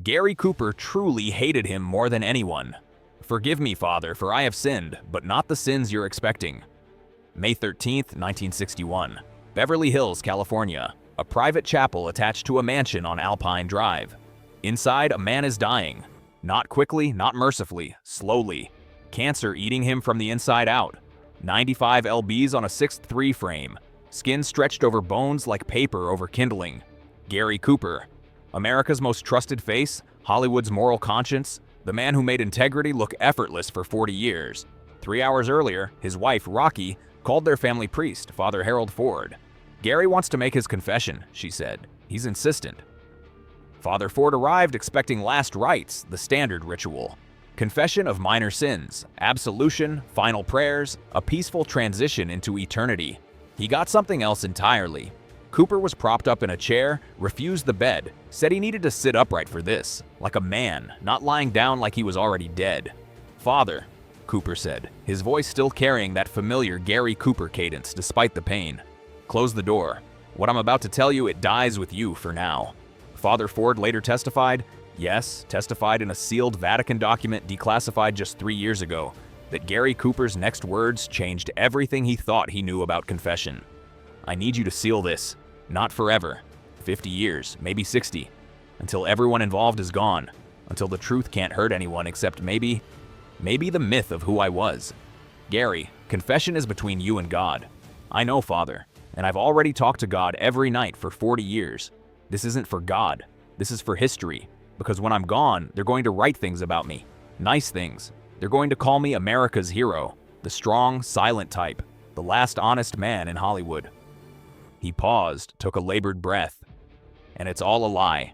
Gary Cooper truly hated him more than anyone. "Forgive me, Father, for I have sinned, but not the sins you're expecting." May 13th, 1961. Beverly Hills, California. A private chapel attached to a mansion on Alpine Drive. Inside, a man is dying. Not quickly, not mercifully, slowly. Cancer eating him from the inside out. 95 lbs on a 6'3" frame. Skin stretched over bones like paper over kindling. Gary Cooper. America's most trusted face, Hollywood's moral conscience, the man who made integrity look effortless for 40 years. 3 hours earlier, his wife, Rocky, called their family priest, Father Harold Ford. "Gary wants to make his confession," she said. "He's insistent." Father Ford arrived expecting last rites, the standard ritual. Confession of minor sins, absolution, final prayers, a peaceful transition into eternity. He got something else entirely. Cooper was propped up in a chair, refused the bed, said he needed to sit upright for this, like a man, not lying down like he was already dead. "Father," Cooper said, his voice still carrying that familiar Gary Cooper cadence despite the pain. "Close the door. What I'm about to tell you, it dies with you for now." Father Ford later testified in a sealed Vatican document declassified just 3 years ago, that Gary Cooper's next words changed everything he thought he knew about confession. "I need you to seal this. Not forever. 50 years, maybe 60. Until everyone involved is gone. Until the truth can't hurt anyone except maybe the myth of who I was. Gary, confession is between you and God. I know, Father, and I've already talked to God every night for 40 years. This isn't for God. This is for history. Because when I'm gone, they're going to write things about me. Nice things. They're going to call me America's hero, the strong, silent type, the last honest man in Hollywood." He paused, took a labored breath. "And it's all a lie."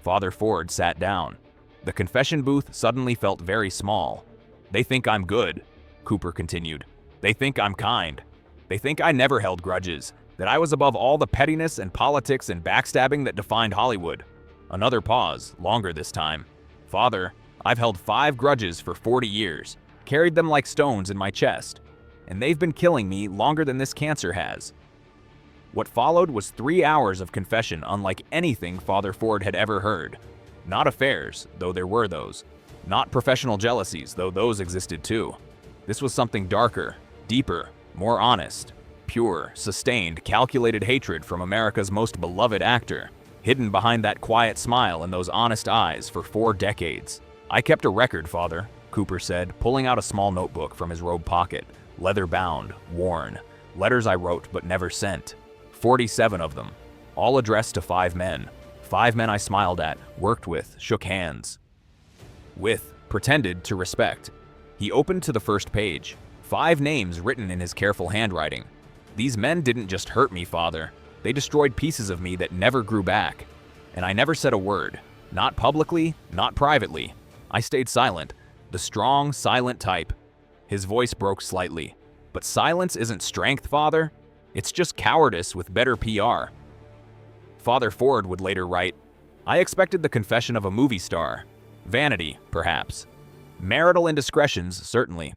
Father Ford sat down. The confession booth suddenly felt very small. "They think I'm good," Cooper continued. "They think I'm kind. They think I never held grudges, that I was above all the pettiness and politics and backstabbing that defined Hollywood." Another pause, longer this time. "Father, I've held 5 grudges for 40 years, carried them like stones in my chest, and they've been killing me longer than this cancer has." What followed was 3 hours of confession unlike anything Father Ford had ever heard. Not affairs, though there were those. Not professional jealousies, though those existed too. This was something darker, deeper, more honest, pure, sustained, calculated hatred from America's most beloved actor, hidden behind that quiet smile and those honest eyes for 4 decades. "I kept a record, Father," Cooper said, pulling out a small notebook from his robe pocket, leather-bound, worn. "Letters I wrote but never sent. 47 of them, all addressed to 5 men. 5 men I smiled at, worked with, shook hands with, pretended to respect." He opened to the first page. 5 names written in his careful handwriting. "These men didn't just hurt me, Father. They destroyed pieces of me that never grew back. And I never said a word. Not publicly, not privately. I stayed silent. The strong, silent type." His voice broke slightly. "But silence isn't strength, Father. It's just cowardice with better PR." Father Ford would later write, "I expected the confession of a movie star. Vanity, perhaps. Marital indiscretions, certainly.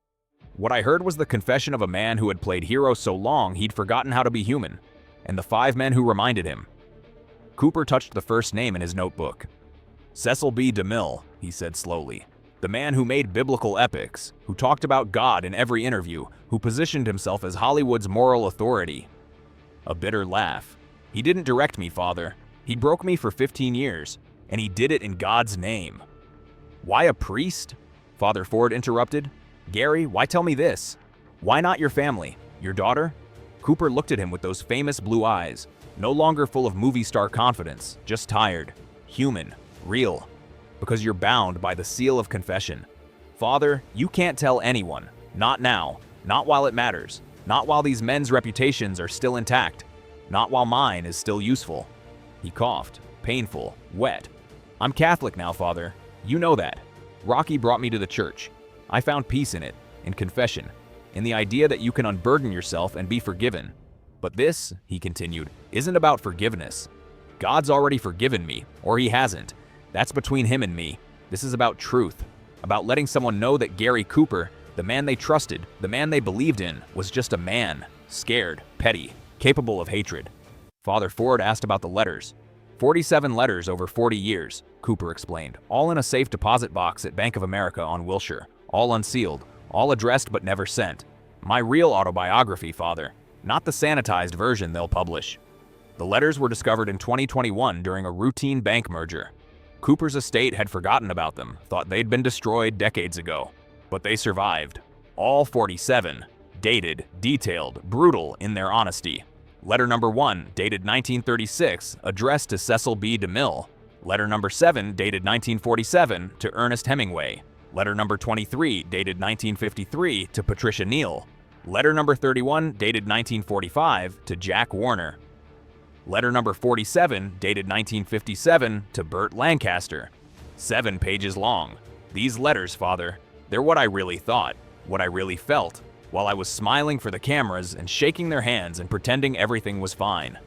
What I heard was the confession of a man who had played hero so long he'd forgotten how to be human, and the 5 men who reminded him." Cooper touched the first name in his notebook. "Cecil B. DeMille," he said slowly. "The man who made biblical epics, who talked about God in every interview, who positioned himself as Hollywood's moral authority." A bitter laugh. "He didn't direct me, Father. He broke me for 15 years, and he did it in God's name." "Why a priest?" Father Ford interrupted. "Gary, why tell me this? Why not your family, your daughter?" Cooper looked at him with those famous blue eyes, no longer full of movie star confidence, just tired, human, real. "Because you're bound by the seal of confession. Father, you can't tell anyone, not now, not while it matters, not while these men's reputations are still intact, not while mine is still useful." He coughed, painful, wet. "I'm Catholic now, Father. You know that. Rocky brought me to the church. I found peace in it, in confession, in the idea that you can unburden yourself and be forgiven. But this," he continued, "isn't about forgiveness. God's already forgiven me, or he hasn't. That's between him and me. This is about truth, about letting someone know that Gary Cooper, the man they trusted, the man they believed in, was just a man, scared, petty, capable of hatred." Father Ford asked about the letters. 47 letters over 40 years, Cooper explained, all in a safe deposit box at Bank of America on Wilshire, all unsealed, all addressed but never sent. My real autobiography, Father, not the sanitized version they'll publish. The letters were discovered in 2021 during a routine bank merger. Cooper's estate had forgotten about them, thought they'd been destroyed decades ago. But they survived. All 47. Dated, detailed, brutal in their honesty. Letter number 1, dated 1936, addressed to Cecil B. DeMille. Letter number 7, dated 1947, to Ernest Hemingway. Letter number 23, dated 1953, to Patricia Neal. Letter number 31, dated 1945, to Jack Warner. Letter number 47, dated 1957, to Burt Lancaster. 7 pages long. These letters, Father, they're what I really thought, what I really felt, while I was smiling for the cameras and shaking their hands and pretending everything was fine.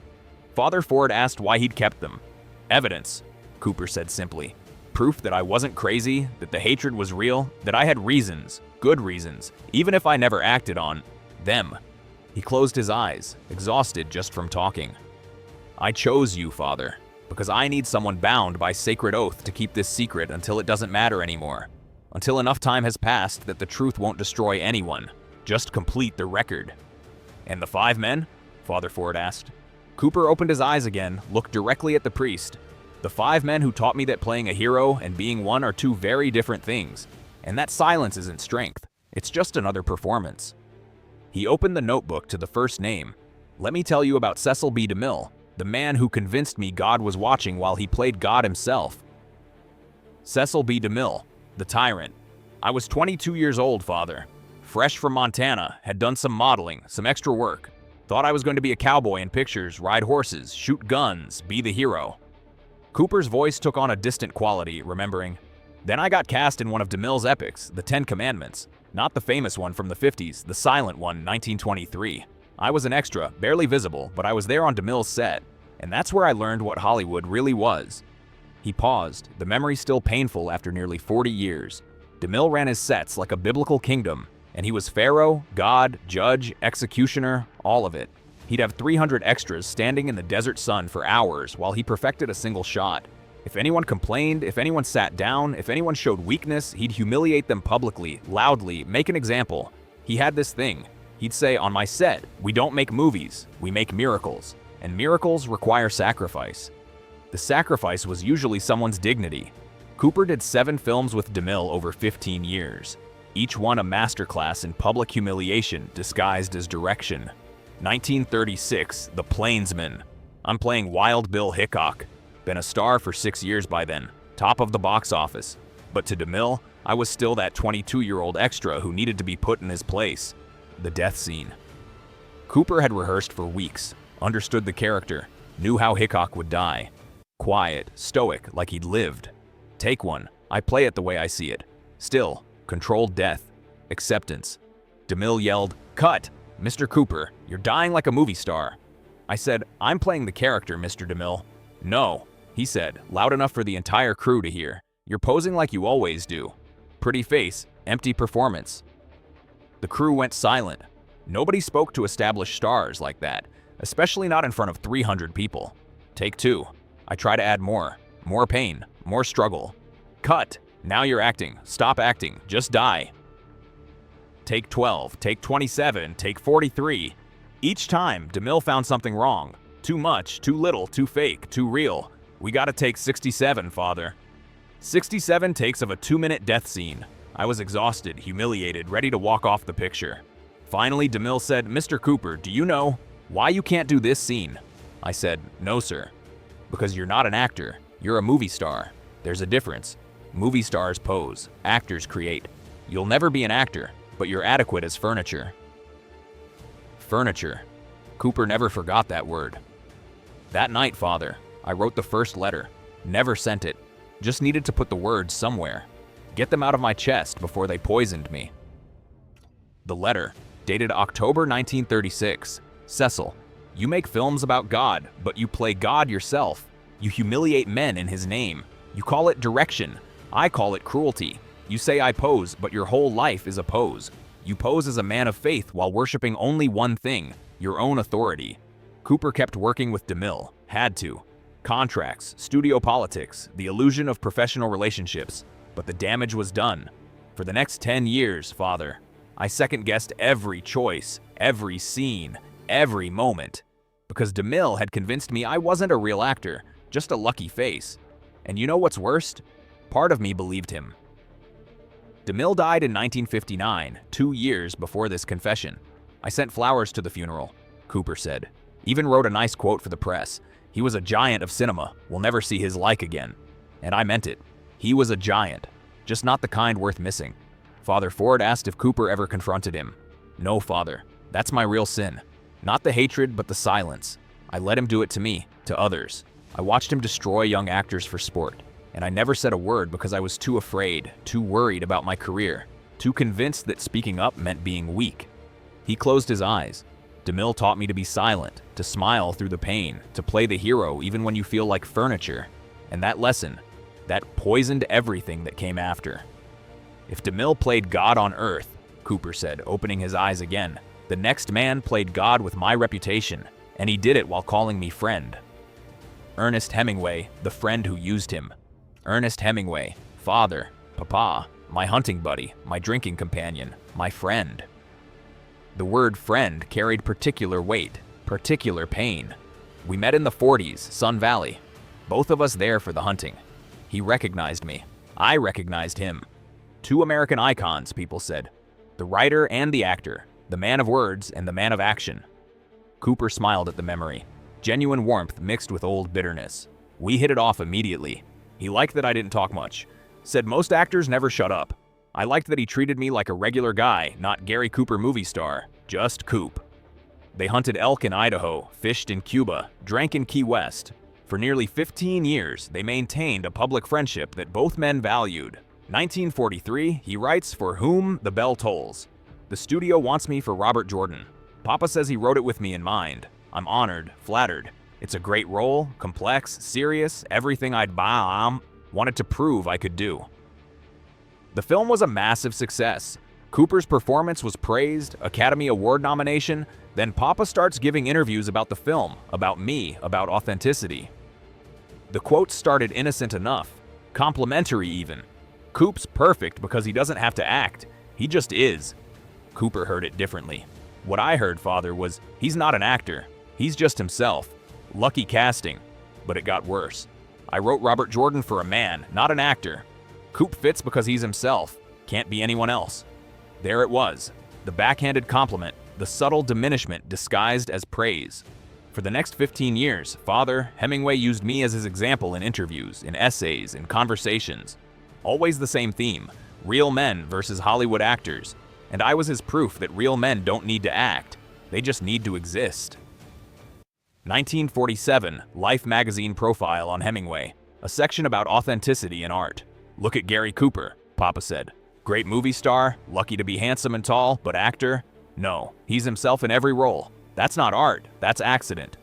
Father Ford asked why he'd kept them. Evidence, Cooper said simply. Proof that I wasn't crazy, that the hatred was real, that I had reasons, good reasons, even if I never acted on them. He closed his eyes, exhausted just from talking. I chose you, Father, because I need someone bound by sacred oath to keep this secret until it doesn't matter anymore. Until enough time has passed that the truth won't destroy anyone. Just complete the record. And the 5 men? Father Ford asked. Cooper opened his eyes again, looked directly at the priest. The 5 men who taught me that playing a hero and being one are 2 very different things. And that silence isn't strength. It's just another performance. He opened the notebook to the first name. Let me tell you about Cecil B. DeMille, the man who convinced me God was watching while he played God himself. Cecil B. DeMille, the tyrant. I was 22 years old, Father. Fresh from Montana, had done some modeling, some extra work. Thought I was going to be a cowboy in pictures, ride horses, shoot guns, be the hero. Cooper's voice took on a distant quality, remembering. Then I got cast in one of DeMille's epics, The 10 Commandments. Not the famous one from the 50s, the silent one, 1923. I was an extra, barely visible, but I was there on DeMille's set. And that's where I learned what Hollywood really was. He paused, the memory still painful after nearly 40 years. DeMille ran his sets like a biblical kingdom, and he was pharaoh, god, judge, executioner, all of it. He'd have 300 extras standing in the desert sun for hours while he perfected a single shot. If anyone complained, if anyone sat down, if anyone showed weakness, he'd humiliate them publicly, loudly, make an example. He had this thing. He'd say, on my set, we don't make movies, we make miracles. And miracles require sacrifice. The sacrifice was usually someone's dignity. Cooper did 7 films with DeMille over 15 years. Each one a masterclass in public humiliation disguised as direction. 1936, The Plainsman. I'm playing Wild Bill Hickok. Been a star for 6 years by then, top of the box office. But to DeMille, I was still that 22-year-old extra who needed to be put in his place. The death scene. Cooper had rehearsed for weeks, understood the character, knew how Hickok would die. Quiet, stoic, like he'd lived. Take one, I play it the way I see it. Still, controlled death, acceptance. DeMille yelled, "Cut! Mr. Cooper, you're dying like a movie star." I said, "I'm playing the character, Mr. DeMille." "No," he said, loud enough for the entire crew to hear. "You're posing like you always do. Pretty face, empty performance." The crew went silent. Nobody spoke to established stars like that, especially not in front of 300 people. Take 2. I try to add more pain, more struggle. "Cut! Now you're acting. Stop acting. Just die." Take 12, take 27, take 43. Each time, DeMille found something wrong. Too much, too little, too fake, too real. We gotta take 67, Father. 67 takes of a 2-minute death scene. I was exhausted, humiliated, ready to walk off the picture. Finally, DeMille said, "Mr. Cooper, do you know why you can't do this scene?" I said, "No, sir." "Because you're not an actor. You're a movie star. There's a difference. Movie stars pose, actors create. You'll never be an actor, but you're adequate as furniture." Furniture. Cooper never forgot that word. That night, Father, I wrote the first letter. Never sent it. Just needed to put the words somewhere. Get them out of my chest before they poisoned me. The letter, dated October 1936. Cecil, you make films about God, but you play God yourself. You humiliate men in his name. You call it direction. I call it cruelty. You say I pose, but your whole life is a pose. You pose as a man of faith while worshiping only one thing, your own authority. Cooper kept working with DeMille. Had to. Contracts, studio politics, the illusion of professional relationships, but the damage was done. For the next 10 years, Father, I second-guessed every choice, every scene, every moment, because DeMille had convinced me I wasn't a real actor, just a lucky face. And you know what's worst? Part of me believed him. DeMille died in 1959, 2 years before this confession. I sent flowers to the funeral, Cooper said. Even wrote a nice quote for the press. He was a giant of cinema. We'll never see his like again. And I meant it. He was a giant, just not the kind worth missing. Father Ford asked if Cooper ever confronted him. No, Father. That's my real sin. Not the hatred, but the silence. I let him do it to me, to others. I watched him destroy young actors for sport. And I never said a word because I was too afraid, too worried about my career, too convinced that speaking up meant being weak. He closed his eyes. DeMille taught me to be silent, to smile through the pain, to play the hero even when you feel like furniture. And that lesson, that poisoned everything that came after. If DeMille played God on earth, Cooper said, opening his eyes again, the next man played God with my reputation, and he did it while calling me friend. Ernest Hemingway, the friend who used him. Ernest Hemingway, father, papa, my hunting buddy, my drinking companion, my friend. The word friend carried particular weight, particular pain. We met in the 40s, Sun Valley. Both of us there for the hunting. He recognized me. I recognized him. Two American icons, people said. The writer and the actor, the man of words and the man of action. Cooper smiled at the memory. Genuine warmth mixed with old bitterness. We hit it off immediately. He liked that I didn't talk much. Said most actors never shut up. I liked that he treated me like a regular guy, not Gary Cooper movie star, just Coop. They hunted elk in Idaho, fished in Cuba, drank in Key West. For nearly 15 years, they maintained a public friendship that both men valued. 1943, he writes For Whom the Bell Tolls. The studio wants me for Robert Jordan. Papa says he wrote it with me in mind. I'm honored, flattered. It's a great role, complex, serious, everything I'd wanted to prove I could do. The film was a massive success. Cooper's performance was praised, Academy Award nomination, then Papa starts giving interviews about the film, about me, about authenticity. The quotes started innocent enough, complimentary even. Coop's perfect because he doesn't have to act, he just is. Cooper heard it differently. What I heard, Father, was he's not an actor, he's just himself. Lucky casting, but it got worse. I wrote Robert Jordan for a man, not an actor. Coop fits because he's himself, can't be anyone else. There it was, the backhanded compliment, the subtle diminishment disguised as praise. For the next 15 years, Father Hemingway used me as his example in interviews, in essays, in conversations. Always the same theme, real men versus Hollywood actors. And I was his proof that real men don't need to act, they just need to exist. 1947, Life magazine profile on Hemingway, a section about authenticity in art. Look at Gary Cooper, Papa said. Great movie star, lucky to be handsome and tall, but actor? No, he's himself in every role. That's not art, that's accident.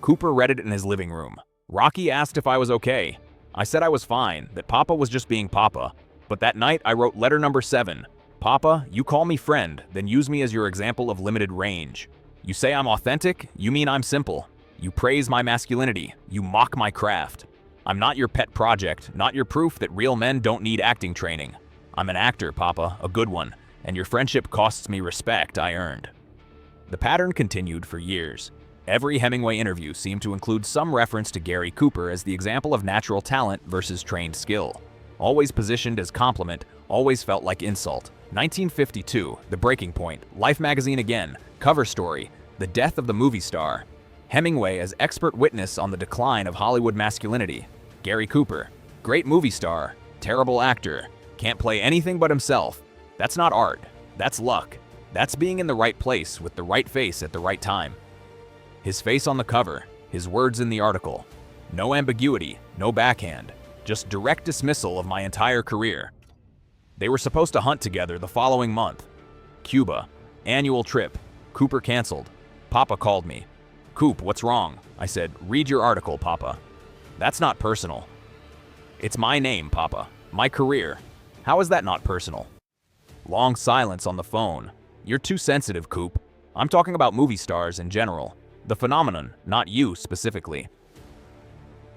Cooper read it in his living room. Rocky asked if I was okay. I said I was fine, that Papa was just being Papa. But that night I wrote letter number 7. Papa, you call me friend, then use me as your example of limited range. You say I'm authentic, you mean I'm simple. You praise my masculinity, you mock my craft. I'm not your pet project, not your proof that real men don't need acting training. I'm an actor, Papa, a good one, and your friendship costs me respect I earned. The pattern continued for years. Every Hemingway interview seemed to include some reference to Gary Cooper as the example of natural talent versus trained skill. Always positioned as compliment, always felt like insult. 1952, The Breaking Point, Life magazine again, cover story, the death of the movie star. Hemingway as expert witness on the decline of Hollywood masculinity. Gary Cooper, great movie star, terrible actor, can't play anything but himself. That's not art, that's luck. That's being in the right place with the right face at the right time. His face on the cover, his words in the article. No ambiguity, no backhand, just direct dismissal of my entire career. They were supposed to hunt together the following month. Cuba, annual trip. Cooper canceled. Papa called me. Coop, what's wrong? I said, read your article, Papa. That's not personal. It's my name, Papa. My career. How is that not personal? Long silence on the phone. You're too sensitive, Coop. I'm talking about movie stars in general. The phenomenon, not you specifically.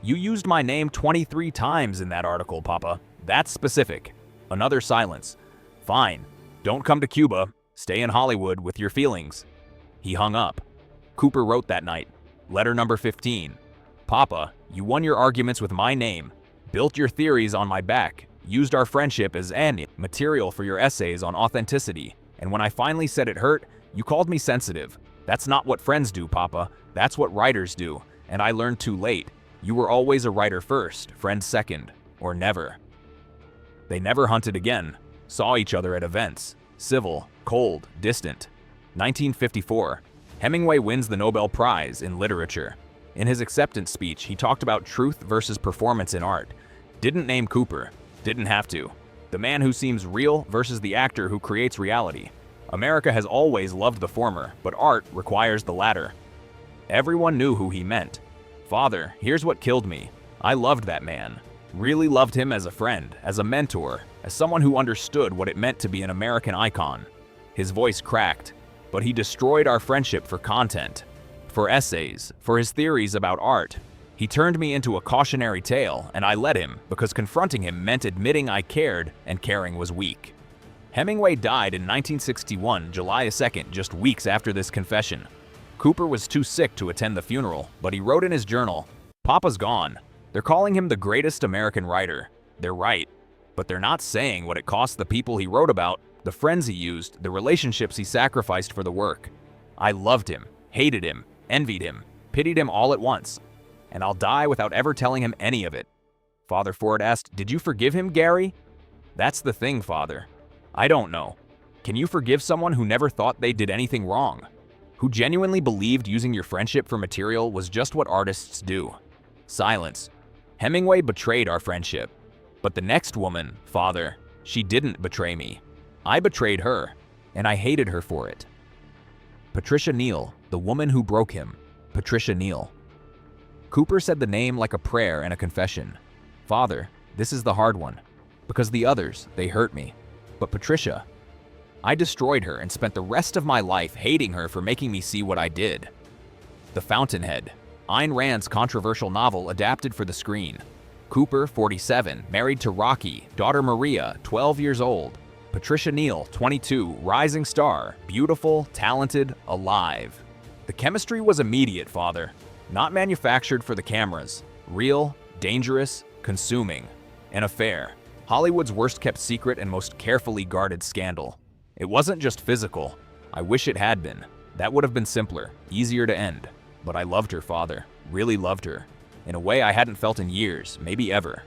You used my name 23 times in that article, Papa. That's specific. Another silence. Fine. Don't come to Cuba. Stay in Hollywood with your feelings. He hung up. Cooper wrote that night. Letter number 15. Papa, you won your arguments with my name, built your theories on my back, used our friendship as material for your essays on authenticity, and when I finally said it hurt, you called me sensitive. That's not what friends do, Papa. That's what writers do, and I learned too late. You were always a writer first, friend second, or never. They never hunted again, saw each other at events, civil, cold, distant. 1954. Hemingway wins the Nobel Prize in Literature. In his acceptance speech, he talked about truth versus performance in art. Didn't name Cooper. Didn't have to. The man who seems real versus the actor who creates reality. America has always loved the former, but art requires the latter. Everyone knew who he meant. Father, here's what killed me. I loved that man. Really loved him as a friend, as a mentor, as someone who understood what it meant to be an American icon. His voice cracked, but he destroyed our friendship for content, for essays, for his theories about art. He turned me into a cautionary tale, and I let him because confronting him meant admitting I cared, and caring was weak. Hemingway died in 1961, July 2nd, just weeks after this confession. Cooper was too sick to attend the funeral, but he wrote in his journal, "Papa's gone. They're calling him the greatest American writer. They're right, but they're not saying what it cost the people he wrote about, the friends he used, the relationships he sacrificed for the work. I loved him, hated him, envied him, pitied him all at once, and I'll die without ever telling him any of it." Father Ford asked, "Did you forgive him, Gary?" "That's the thing, Father. I don't know. Can you forgive someone who never thought they did anything wrong? Who genuinely believed using your friendship for material was just what artists do?" Silence. Hemingway betrayed our friendship. But the next woman, Father, she didn't betray me. I betrayed her, and I hated her for it. Patricia Neal, the woman who broke him. Patricia Neal. Cooper said the name like a prayer and a confession. Father, this is the hard one, because the others, they hurt me. But Patricia, I destroyed her and spent the rest of my life hating her for making me see what I did. The Fountainhead, Ayn Rand's controversial novel adapted for the screen. Cooper, 47, married to Rocky, daughter Maria, 12 years old. Patricia Neal, 22, rising star, beautiful, talented, alive. The chemistry was immediate, Father. Not manufactured for the cameras. Real, dangerous, consuming. An affair. Hollywood's worst-kept secret and most carefully guarded scandal. It wasn't just physical. I wish it had been. That would have been simpler, easier to end. But I loved her, Father. Really loved her. In a way I hadn't felt in years, maybe ever.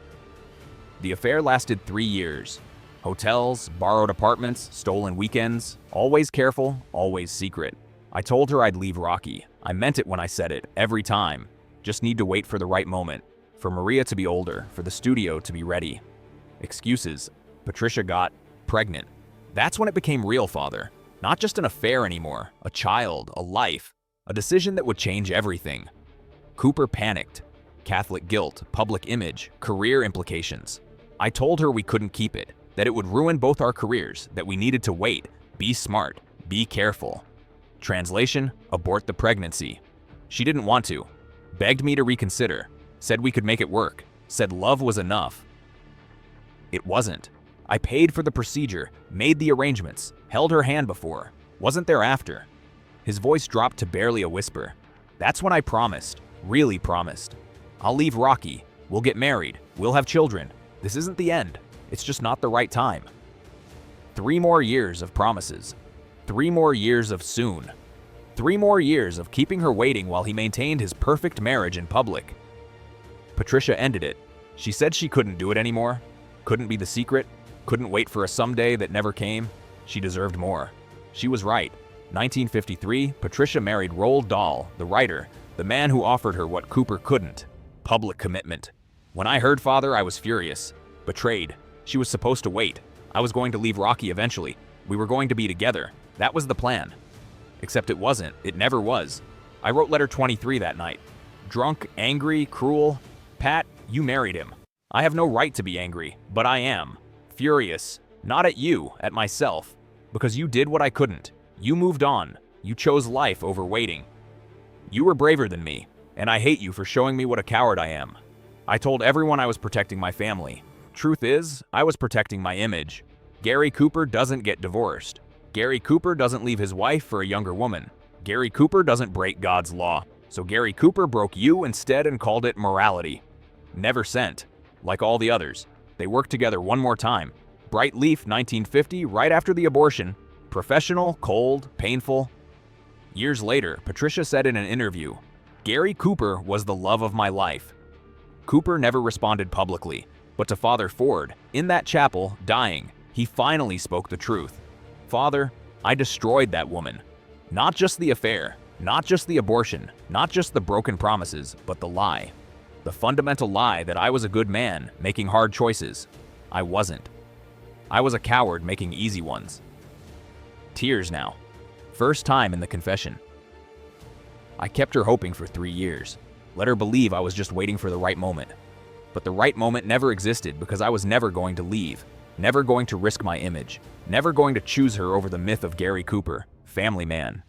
The affair lasted 3 years. Hotels, borrowed apartments, stolen weekends. Always careful, always secret. I told her I'd leave Rocky. I meant it when I said it, every time. Just need to wait for the right moment. For Maria to be older, for the studio to be ready. Excuses. Patricia got pregnant. That's when it became real, Father. Not just an affair anymore. A child, a life. A decision that would change everything. Cooper panicked. Catholic guilt, public image, career implications. I told her we couldn't keep it, that it would ruin both our careers, that we needed to wait, be smart, be careful. Translation, abort the pregnancy. She didn't want to. Begged me to reconsider. Said we could make it work. Said love was enough. It wasn't. I paid for the procedure, made the arrangements, held her hand before. Wasn't there after. His voice dropped to barely a whisper. That's when I promised, really promised. I'll leave Rocky. We'll get married. We'll have children. This isn't the end. It's just not the right time. 3 more years of promises. 3 more years of soon. 3 more years of keeping her waiting while he maintained his perfect marriage in public. Patricia ended it. She said she couldn't do it anymore. Couldn't be the secret. Couldn't wait for a someday that never came. She deserved more. She was right. 1953, Patricia married Roald Dahl, the writer, the man who offered her what Cooper couldn't. Public commitment. When I heard Father, I was furious. Betrayed. She was supposed to wait. I was going to leave Rocky eventually. We were going to be together. That was the plan. Except it wasn't. It never was. I wrote letter 23 that night. Drunk, angry, cruel. Pat, you married him. I have no right to be angry, but I am. Furious. Not at you, at myself. Because you did what I couldn't. You moved on. You chose life over waiting. You were braver than me, and I hate you for showing me what a coward I am. I told everyone I was protecting my family. Truth is, I was protecting my image. Gary Cooper doesn't get divorced. Gary Cooper doesn't leave his wife for a younger woman. Gary Cooper doesn't break God's law. So Gary Cooper broke you instead and called it morality. Never sent. Like all the others. They worked together one more time. Bright Leaf, 1950, right after the abortion. Professional, cold, painful. Years later, Patricia said in an interview, "Gary Cooper was the love of my life." Cooper never responded publicly, but to Father Ford, in that chapel, dying, he finally spoke the truth. "Father, I destroyed that woman. Not just the affair, not just the abortion, not just the broken promises, but the lie. The fundamental lie that I was a good man, making hard choices. I wasn't. I was a coward making easy ones." Tears now. First time in the confession. "I kept her hoping for 3 years. Let her believe I was just waiting for the right moment. But the right moment never existed because I was never going to leave, never going to risk my image, never going to choose her over the myth of Gary Cooper, family man."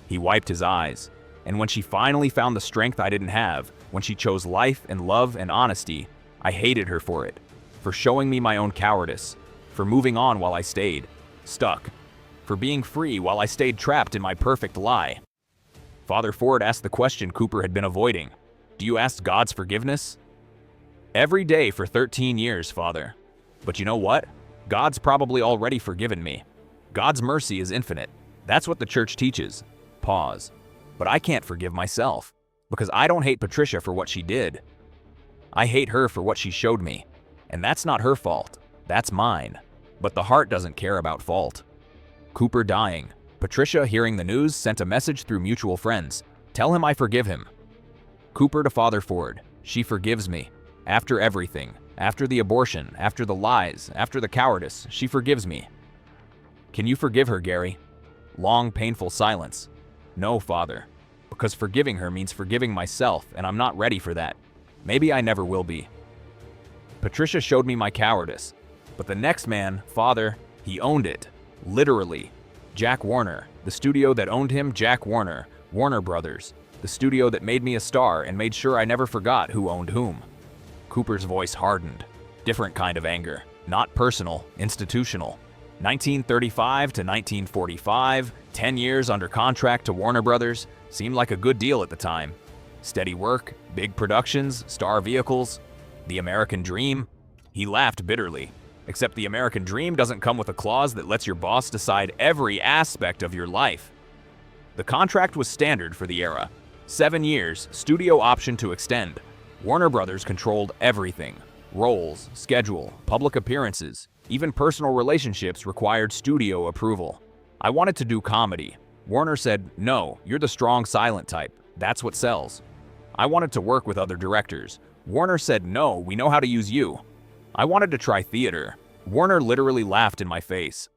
He wiped his eyes. And when she finally found the strength I didn't have, when she chose life and love and honesty, I hated her for it, for showing me my own cowardice, for moving on while I stayed, stuck, for being free while I stayed trapped in my perfect lie. Father Ford asked the question Cooper had been avoiding. "Do you ask God's forgiveness?" "Every day for 13 years, Father. But you know what? God's probably already forgiven me. God's mercy is infinite. That's what the church teaches." Pause. "But I can't forgive myself, because I don't hate Patricia for what she did. I hate her for what she showed me. And that's not her fault. That's mine. But the heart doesn't care about fault." Cooper dying. Patricia, hearing the news, sent a message through mutual friends. "Tell him I forgive him." Cooper to Father Ford. "She forgives me. After everything. After the abortion. After the lies. After the cowardice. She forgives me." "Can you forgive her, Gary?" Long, painful silence. "No, Father. Because forgiving her means forgiving myself, and I'm not ready for that. Maybe I never will be." Patricia showed me my cowardice. But the next man, Father, he owned it. Literally. Jack Warner. The studio that owned him, Jack Warner. Warner Brothers. The studio that made me a star and made sure I never forgot who owned whom. Cooper's voice hardened. Different kind of anger. Not personal, institutional. 1935 to 1945, 10 years under contract to Warner Brothers, seemed like a good deal at the time. Steady work, big productions, star vehicles. The American dream? He laughed bitterly. Except the American dream doesn't come with a clause that lets your boss decide every aspect of your life. The contract was standard for the era. 7 years, studio option to extend. Warner Brothers controlled everything. Roles, schedule, public appearances, even personal relationships required studio approval. I wanted to do comedy. Warner said, "No, you're the strong silent type. That's what sells." I wanted to work with other directors. Warner said, "No, we know how to use you." I wanted to try theater. Warner literally laughed in my face.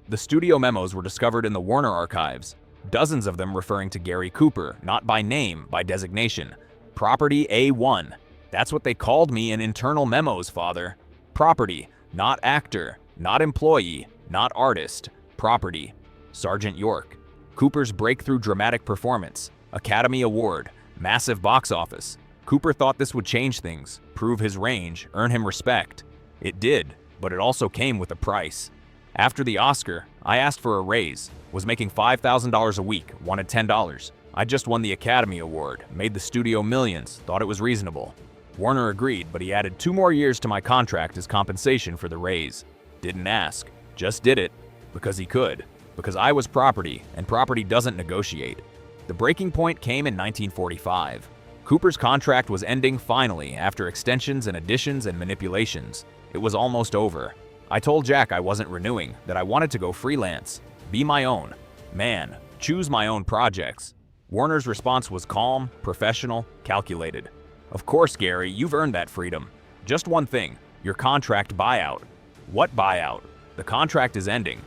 The studio memos were discovered in the Warner archives, dozens of them referring to Gary Cooper, not by name, by designation. Property A1. That's what they called me in internal memos, Father. Property, not actor, not employee, not artist. Property. Sergeant York. Cooper's breakthrough dramatic performance. Academy Award. Massive box office. Cooper thought this would change things, prove his range, earn him respect. It did, but it also came with a price. After the Oscar, I asked for a raise, was making $5,000 a week, wanted $10. I just won the Academy Award, made the studio millions, thought it was reasonable. Warner agreed, but he added 2 more years to my contract as compensation for the raise. Didn't ask, just did it, because he could, because I was property, and property doesn't negotiate. The breaking point came in 1945. Cooper's contract was ending finally after extensions and additions and manipulations. It was almost over. I told Jack I wasn't renewing, that I wanted to go freelance, be my own man, choose my own projects. Warner's response was calm, professional, calculated. "Of course, Gary, you've earned that freedom. Just one thing, your contract buyout." "What buyout?" "The contract is ending."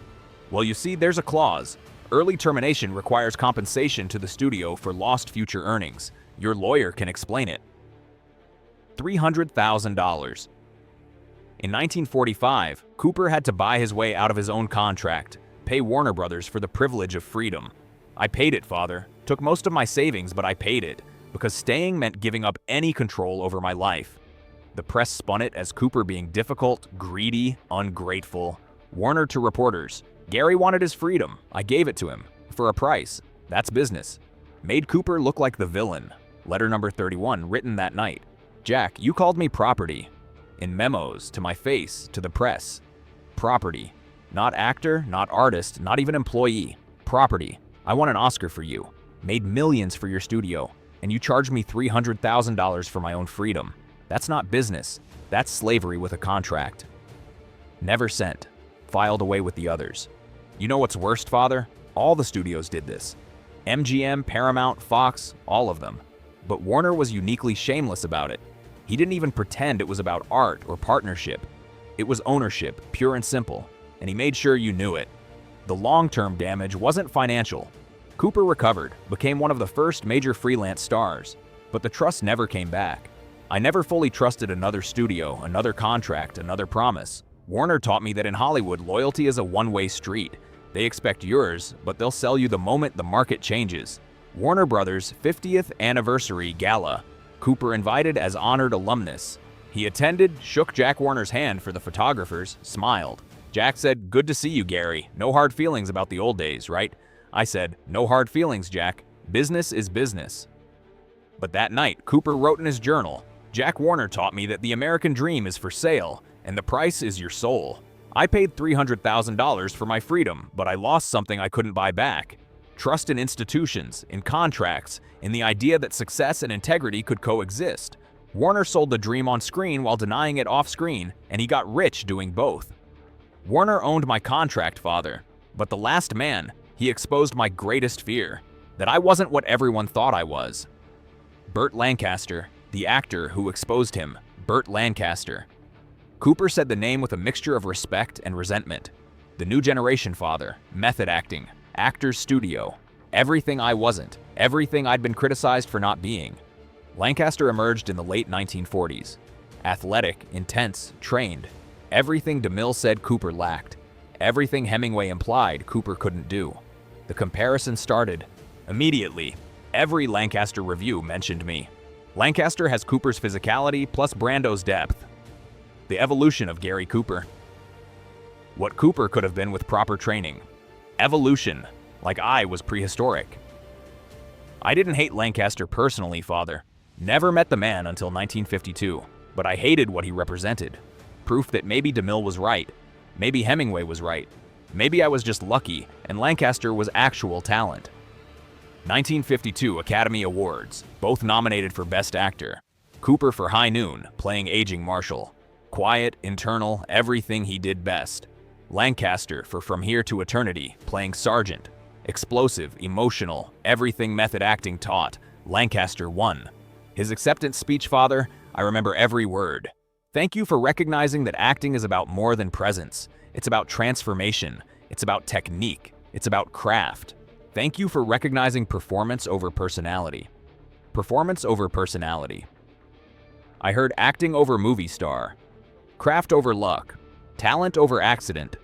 "Well, you see, there's a clause. Early termination requires compensation to the studio for lost future earnings. Your lawyer can explain it." $300,000. In 1945, Cooper had to buy his way out of his own contract, pay Warner Brothers for the privilege of freedom. I paid it, Father. Took most of my savings, but I paid it. because staying meant giving up any control over my life. The press spun it as Cooper being difficult, greedy, ungrateful. Warner to reporters, Gary wanted his freedom. I gave it to him. For a price. That's business. Made Cooper look like the villain. Letter number 31, written that night. Jack, you called me property. In memos, to my face, to the press. Property. Not actor, not artist, not even employee. Property. I won an Oscar for you. Made millions for your studio. And you charged me $300,000 for my own freedom. That's not business. That's slavery with a contract. Never sent. Filed away with the others. You know what's worst, Father? All the studios did this. MGM, Paramount, Fox, all of them. But Warner was uniquely shameless about it. He didn't even pretend it was about art or partnership. It was ownership, pure and simple, and he made sure you knew it. The long-term damage wasn't financial. Cooper recovered, became one of the first major freelance stars, but the trust never came back. I never fully trusted another studio, another contract, another promise. Warner taught me that in Hollywood, loyalty is a one-way street. They expect yours, but they'll sell you the moment the market changes. Warner Brothers' 50th anniversary gala. Cooper invited as honored alumnus. He attended, shook Jack Warner's hand for the photographers, smiled. Jack said, "Good to see you, Gary. No hard feelings about the old days, right?" I said, "No hard feelings, Jack. Business is business." But that night, Cooper wrote in his journal, "Jack Warner taught me that the American dream is for sale, and the price is your soul. I paid $300,000 for my freedom, but I lost something I couldn't buy back. Trust in institutions, in contracts, in the idea that success and integrity could coexist. Warner sold the dream on screen while denying it off screen, and he got rich doing both. Warner owned my contract, Father, but the last man, he exposed my greatest fear, that I wasn't what everyone thought I was." Burt Lancaster, the actor who exposed him, Burt Lancaster. Cooper said the name with a mixture of respect and resentment. The new generation, Father, method acting, actor's studio, everything I wasn't, everything I'd been criticized for not being. Lancaster emerged in the late 1940s. Athletic, intense, trained. Everything DeMille said Cooper lacked. Everything Hemingway implied Cooper couldn't do. The comparison started. Immediately, every Lancaster review mentioned me. Lancaster has Cooper's physicality plus Brando's depth. The evolution of Gary Cooper. What Cooper could have been with proper training. Evolution, like I was prehistoric. I didn't hate Lancaster personally, Father. Never met the man until 1952, but I hated what he represented. Proof that maybe DeMille was right. Maybe Hemingway was right. Maybe I was just lucky, and Lancaster was actual talent. 1952 Academy Awards, both nominated for Best Actor. Cooper for High Noon, playing aging Marshall. Quiet, internal, everything he did best. Lancaster for From Here to Eternity, playing Sergeant. Explosive, emotional, everything method acting taught. Lancaster won. His acceptance speech, Father, I remember every word. Thank you for recognizing that acting is about more than presence. It's about transformation. It's about technique. It's about craft. Thank you for recognizing performance over personality. Performance over personality. I heard acting over movie star. Craft over luck. Talent over accident.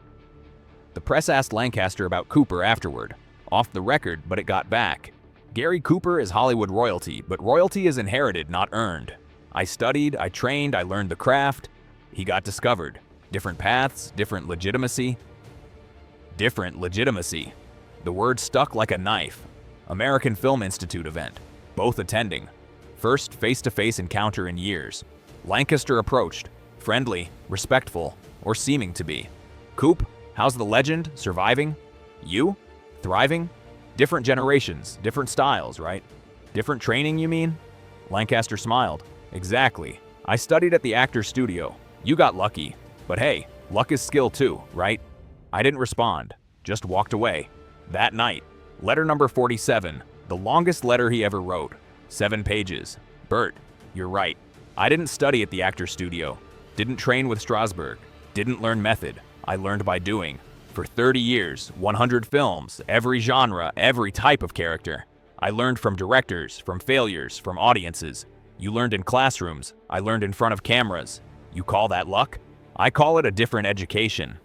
The press asked Lancaster about Cooper afterward. Off the record, but it got back. Gary Cooper is Hollywood royalty, but royalty is inherited, not earned. I studied, I trained, I learned the craft. He got discovered. Different paths, different legitimacy. Different legitimacy. The word stuck like a knife. American Film Institute event. Both attending. First face-to-face encounter in years. Lancaster approached. Friendly, respectful, or seeming to be. Coop, how's the legend? Surviving? You? Thriving? Different generations, different styles, right? Different training, you mean? Lancaster smiled. Exactly. I studied at the actor's studio. You got lucky. But hey, luck is skill too, right? I didn't respond. Just walked away. That night, letter number 47, the longest letter he ever wrote. 7 pages. Burt, you're right. I didn't study at the actor's studio. Didn't train with Strasberg. Didn't learn method. I learned by doing. For 30 years, 100 films, every genre, every type of character. I learned from directors, from failures, from audiences. You learned in classrooms. I learned in front of cameras. You call that luck? I call it a different education.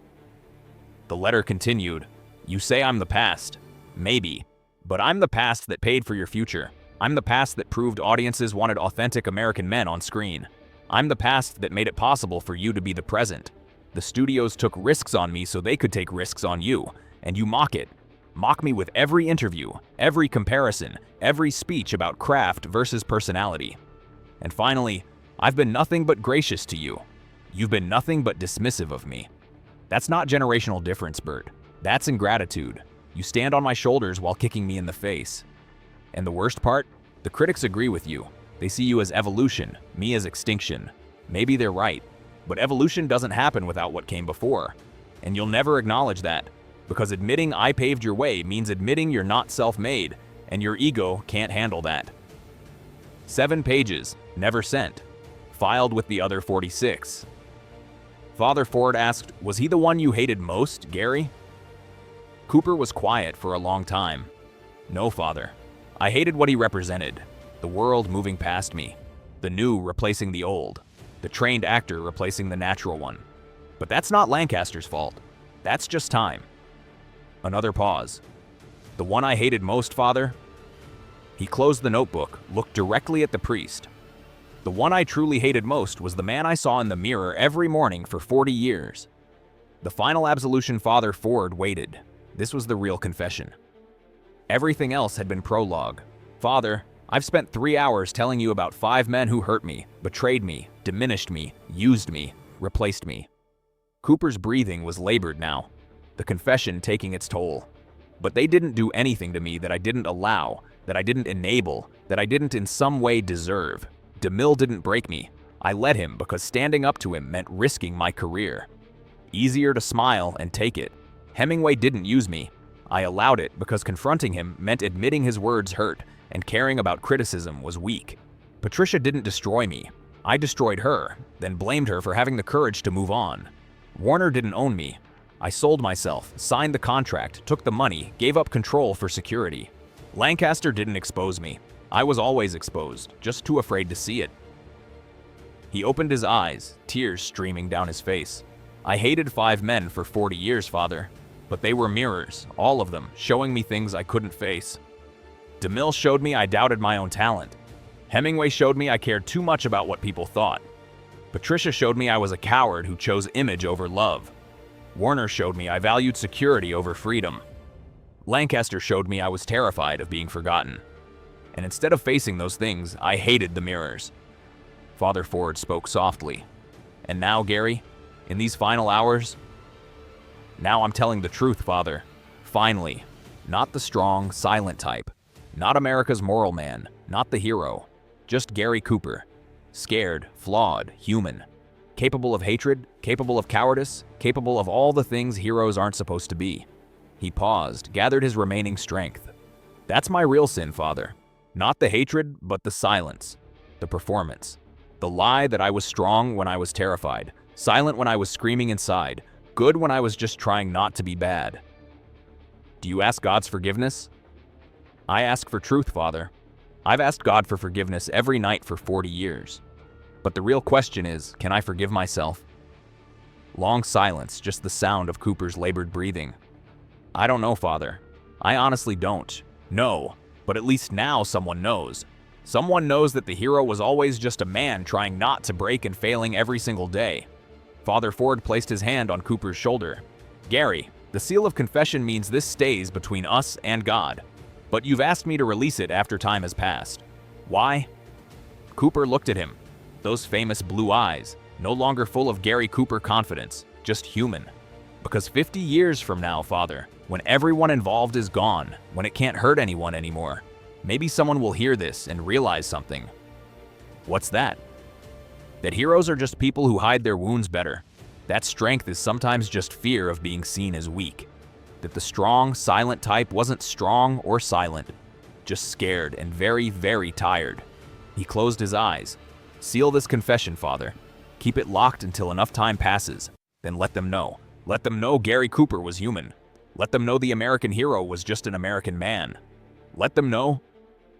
The letter continued. You say I'm the past. Maybe. But I'm the past that paid for your future. I'm the past that proved audiences wanted authentic American men on screen. I'm the past that made it possible for you to be the present. The studios took risks on me so they could take risks on you, and you mock it. Mock me with every interview, every comparison, every speech about craft versus personality. And finally, I've been nothing but gracious to you. You've been nothing but dismissive of me. That's not generational difference, Burt. That's ingratitude. You stand on my shoulders while kicking me in the face. And the worst part? The critics agree with you. They see you as evolution, me as extinction. Maybe they're right, but evolution doesn't happen without what came before. And you'll never acknowledge that, because admitting I paved your way means admitting you're not self-made, and your ego can't handle that. 7 pages, never sent. Filed with the other 46. Father Ford asked, "Was he the one you hated most, Gary?" Cooper was quiet for a long time. "No, Father. I hated what he represented. The world moving past me. The new replacing the old. The trained actor replacing the natural one. But that's not Lancaster's fault. That's just time." Another pause. "The one I hated most, Father?" He closed the notebook, looked directly at the priest. "The one I truly hated most was the man I saw in the mirror every morning for 40 years. The final absolution. Father Ford waited. This was the real confession. Everything else had been prologue. "Father, I've spent 3 hours telling you about 5 men who hurt me, betrayed me, diminished me, used me, replaced me." Cooper's breathing was labored now, the confession taking its toll. "But they didn't do anything to me that I didn't allow, that I didn't enable, that I didn't in some way deserve. DeMille didn't break me. I let him because standing up to him meant risking my career. Easier to smile and take it. Hemingway didn't use me. I allowed it because confronting him meant admitting his words hurt, and caring about criticism was weak. Patricia didn't destroy me. I destroyed her, then blamed her for having the courage to move on. Warner didn't own me. I sold myself, signed the contract, took the money, gave up control for security. Lancaster didn't expose me. I was always exposed, just too afraid to see it." He opened his eyes, tears streaming down his face. "I hated 5 men for 40 years, Father. But they were mirrors, all of them, showing me things I couldn't face. DeMille showed me I doubted my own talent. Hemingway showed me I cared too much about what people thought. Patricia showed me I was a coward who chose image over love. Warner showed me I valued security over freedom. Lancaster showed me I was terrified of being forgotten. And instead of facing those things, I hated the mirrors." Father Ford spoke softly. "And now, Gary, in these final hours, now I'm telling the truth, Father. Finally. Not the strong, silent type. Not America's moral man. Not the hero. Just Gary Cooper. Scared, flawed, human. Capable of hatred, capable of cowardice, capable of all the things heroes aren't supposed to be." He paused, gathered his remaining strength. "That's my real sin, Father. Not the hatred, but the silence. The performance. The lie that I was strong when I was terrified. Silent when I was screaming inside. Good when I was just trying not to be bad." "Do you ask God's forgiveness?" "I ask for truth, Father. I've asked God for forgiveness every night for 40 years. But the real question is, can I forgive myself?" Long silence, just the sound of Cooper's labored breathing. "I don't know, Father. I honestly don't. No, but at least now someone knows. Someone knows that the hero was always just a man trying not to break and failing every single day." Father Ford placed his hand on Cooper's shoulder. "Gary, the seal of confession means this stays between us and God. But you've asked me to release it after time has passed. Why?" Cooper looked at him. Those famous blue eyes, no longer full of Gary Cooper confidence, just human. "Because 50 years from now, Father, when everyone involved is gone, when it can't hurt anyone anymore, maybe someone will hear this and realize something." "What's that?" "That heroes are just people who hide their wounds better. That strength is sometimes just fear of being seen as weak. That the strong, silent type wasn't strong or silent, just scared and very, very tired." He closed his eyes. "Seal this confession, Father. Keep it locked until enough time passes. Then let them know. Let them know Gary Cooper was human. Let them know the American hero was just an American man. Let them know."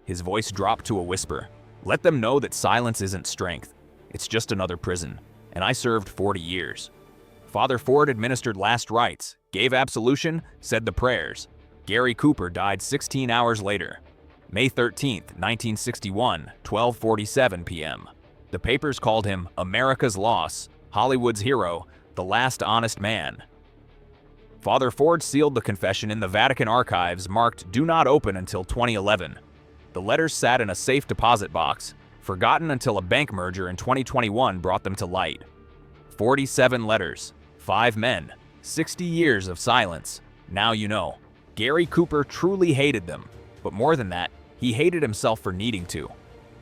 His voice dropped to a whisper. "Let them know that silence isn't strength. It's just another prison. And I served 40 years. Father Ford administered last rites, gave absolution, said the prayers. Gary Cooper died 16 hours later. May 13, 1961, 12:47 p.m. The papers called him America's Loss, Hollywood's Hero, the Last Honest Man. Father Ford sealed the confession in the Vatican archives marked "Do Not Open" until 2011. The letters sat in a safe deposit box, forgotten until a bank merger in 2021 brought them to light. 47 letters, 5 men, 60 years of silence. Now you know. Gary Cooper truly hated them, but more than that, he hated himself for needing to.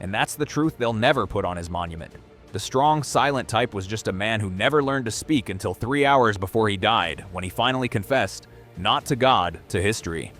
And that's the truth they'll never put on his monument. The strong, silent type was just a man who never learned to speak until 3 hours before he died, when he finally confessed, not to God, to history.